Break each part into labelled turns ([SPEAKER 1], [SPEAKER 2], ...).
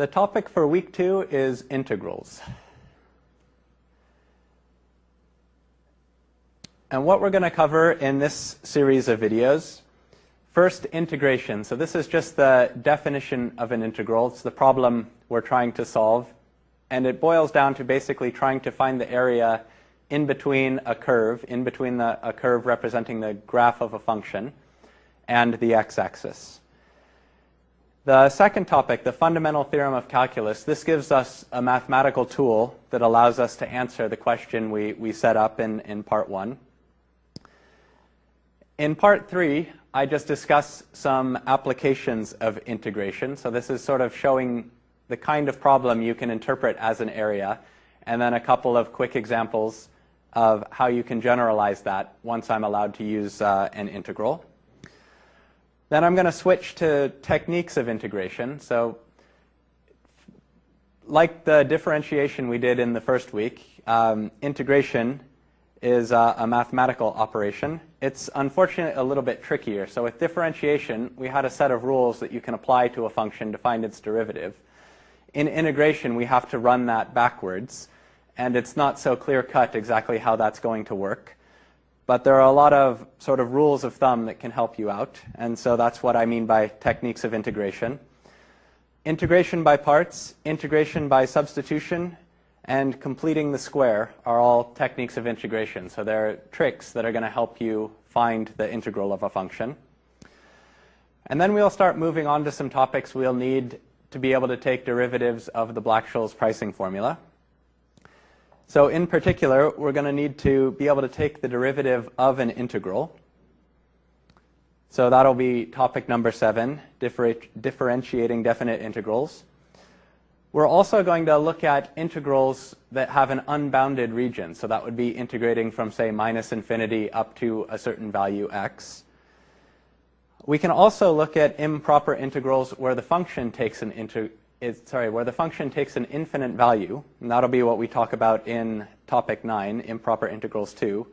[SPEAKER 1] The topic for week 2 is integrals. And what we're going to cover in this series of videos, first, integration. So this is just the definition of an integral. It's the problem we're trying to solve. And it boils down to basically trying to find the area in between a curve, a curve representing the graph of a function, and the x-axis. The second topic, the fundamental theorem of calculus, this gives us a mathematical tool that allows us to answer the question we set up in part 1. In part 3, I just discuss some applications of integration. So this is sort of showing the kind of problem you can interpret as an area, and then a couple of quick examples of how you can generalize that once I'm allowed to use an integral. Then I'm going to switch to techniques of integration. So like the differentiation we did in the first week, integration is a mathematical operation. It's unfortunately a little bit trickier. So with differentiation, we had a set of rules that you can apply to a function to find its derivative. In integration, we have to run that backwards, and it's not so clear-cut exactly how that's going to work. But there are a lot of sort of rules of thumb that can help you out, and so that's what I mean by techniques of integration. Integration by parts, integration by substitution, and completing the square are all techniques of integration. So they're tricks that are going to help you find the integral of a function. And then we'll start moving on to some topics we'll need to be able to take derivatives of the Black-Scholes pricing formula. So in particular, we're going to need to be able to take the derivative of an integral. So that'll be topic number 7, differentiating definite integrals. We're also going to look at integrals that have an unbounded region. So that would be integrating from, say, minus infinity up to a certain value x. We can also look at improper integrals where the function takes an infinite value, and that'll be what we talk about in topic 9, improper integrals 2.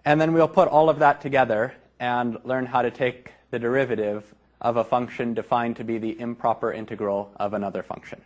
[SPEAKER 1] And then we'll put all of that together and learn how to take the derivative of a function defined to be the improper integral of another function.